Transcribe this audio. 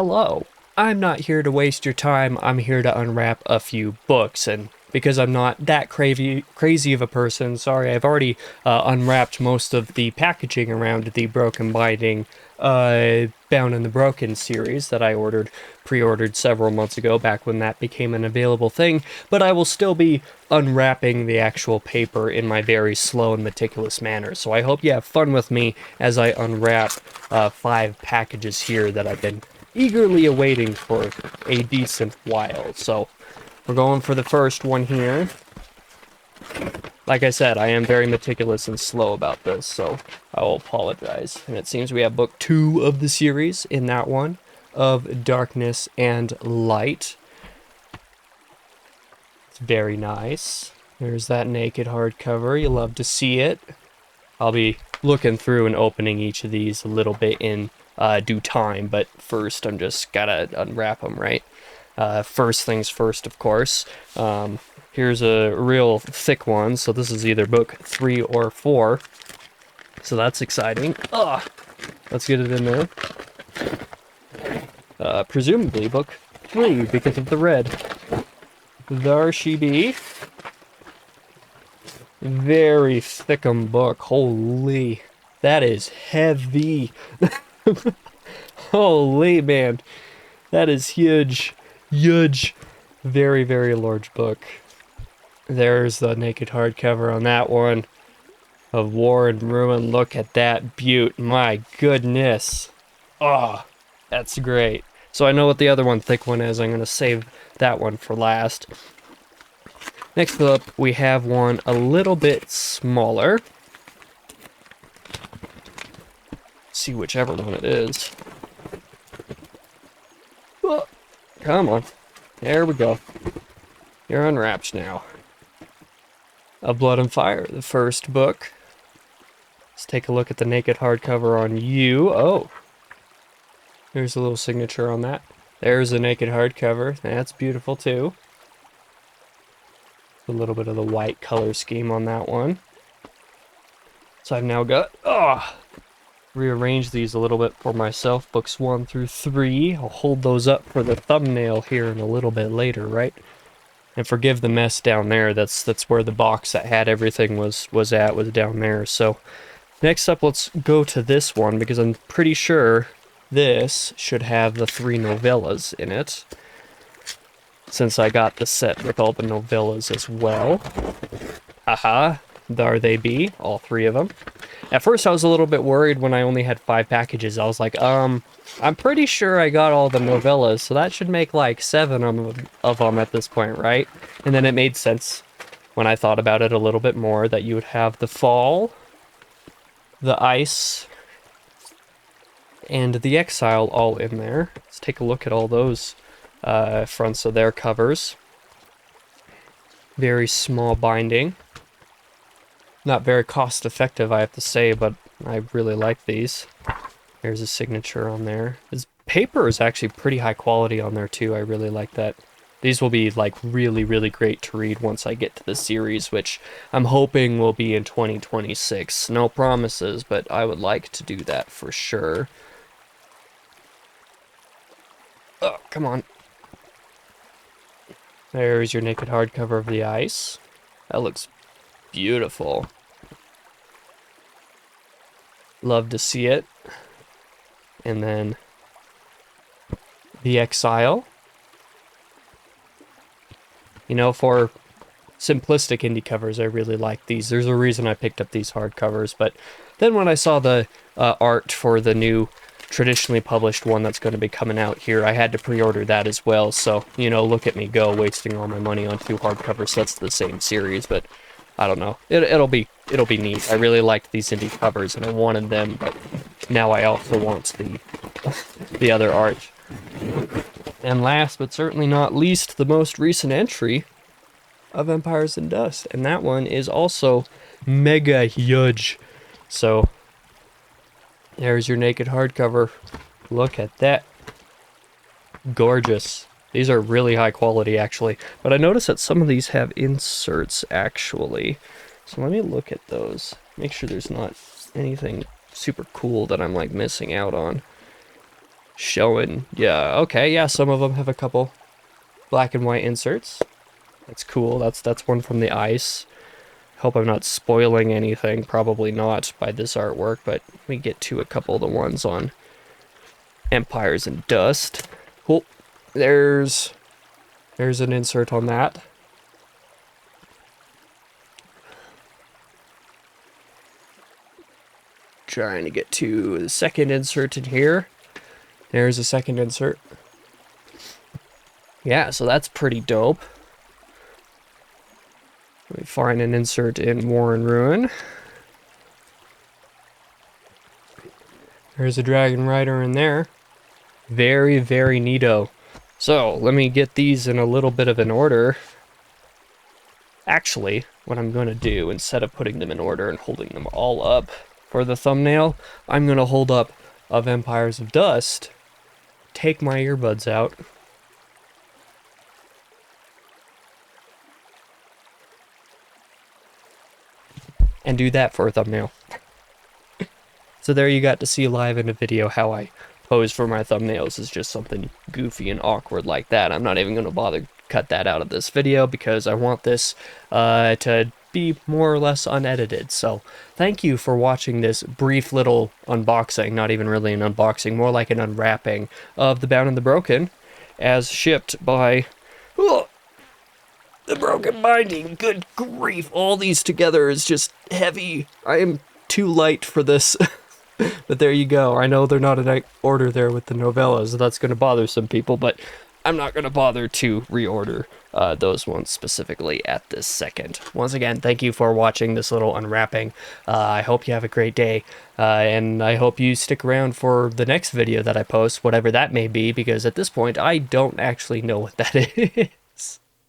Hello. I'm not here to waste your time. I'm here to unwrap a few books, and because I'm not that crazy of a person, sorry, I've already unwrapped most of the packaging around the Broken Binding Bound in the Broken series that I pre-ordered several months ago, back when that became an available thing, but I will still be unwrapping the actual paper in my very slow and meticulous manner. So I hope you have fun with me as I unwrap 5 packages here that I've been eagerly awaiting for a decent while. So we're going for the first one here. Like I said, I am very meticulous and slow about this, so I will apologize. And it seems we have book 2 of the series in that one, of Darkness and Light. It's very nice. There's that naked hardcover. You love to see it. I'll be looking through and opening each of these a little bit in due time, but first I'm just gotta unwrap them, right? First things first, of course. Here's a real thick one, so this is either book 3 or 4. So that's exciting. Let's get it in there. Presumably book 3 because of the red. There she be. Very thickum book. Holy, that is heavy. Holy man, that is huge. Huge. Very, very large book. There's the naked hardcover on that one of War and Ruin. Look at that beaut. My goodness. Oh, that's great. So I know what the other one, thick one, is. I'm going to save that one for last. Next up, we have one a little bit smaller. See whichever one it is. Oh, come on. There we go. You're unwrapped now. Of Blood and Fire, the first book. Let's take a look at the naked hardcover on you. Oh, there's a little signature on that. There's the naked hardcover. That's beautiful too. A little bit of the white color scheme on that one. So I've now got, rearranged these a little bit for myself. Books 1 through 3. I'll hold those up for the thumbnail here in a little bit later, right? And forgive the mess down there. That's where the box that had everything was down there. So next up, let's go to this one, because I'm pretty sure this should have the 3 novellas in it, since I got the set with all the novellas as well. Haha, there they be, all 3 of them. At first I was a little bit worried when I only had 5 packages. I was like, I'm pretty sure I got all the novellas, so that should make like 7 of them at this point, right? And then it made sense when I thought about it a little bit more that you would have the Fall, the Ice, and the Exile all in there. Let's take a look at all those fronts of their covers. Very small binding. Not very cost effective, I have to say, but I really like these. There's a signature on there. This paper is actually pretty high quality on there too. I really like that. These will be like really, really great to read once I get to the series, which I'm hoping will be in 2026. No promises, but I would like to do that for sure. Oh, come on. There's your naked hardcover of the Ice. That looks beautiful. Love to see it. And then the Exile. You know, for simplistic indie covers, I really like these. There's a reason I picked up these hardcovers, but then when I saw the art for the new traditionally published one that's going to be coming out here, I had to pre-order that as well. So, you know, look at me go, wasting all my money on 2 hardcover sets of the same series, but I don't know. It'll be neat. I really liked these indie covers and I wanted them, but now I also want the other art. And last but certainly not least, the most recent entry of Empires in Dust, and that one is also mega huge. So there's your naked hardcover. Look at that. Gorgeous. These are really high quality, actually. But I noticed that some of these have inserts, actually. So let me look at those. Make sure there's not anything super cool that I'm, like, missing out on. showing. Yeah, okay, yeah, some of them have a couple black and white inserts. That's cool. That's one from the ice. Hope I'm not spoiling anything. Probably not by this artwork, but we get to a couple of the ones on Empires and Dust. Cool. There's an insert on that. Trying to get to the second insert in here. There's a second insert. Yeah, so that's pretty dope. Let me find an insert in War and Ruin. There's a Dragon Rider in there. Very, very neato. So, let me get these in a little bit of an order. Actually, what I'm going to do, instead of putting them in order and holding them all up for the thumbnail, I'm going to hold up of Empires of Dust, take my earbuds out, and do that for a thumbnail. So there you got to see live in a video how I pose for my thumbnails is just something goofy and awkward like that. I'm not even going to bother cut that out of this video because I want this to be more or less unedited. So thank you for watching this brief little unboxing, not even really an unboxing, more like an unwrapping of The Bound and the Broken as shipped by... the Broken Binding. Good grief, all these together is just heavy. I am too light for this. But there you go. I know they're not in order there with the novellas, so that's going to bother some people, but I'm not going to bother to reorder those ones specifically at this second. Once again, thank you for watching this little unwrapping. I hope you have a great day, and I hope you stick around for the next video that I post, whatever that may be, because at this point, I don't actually know what that is.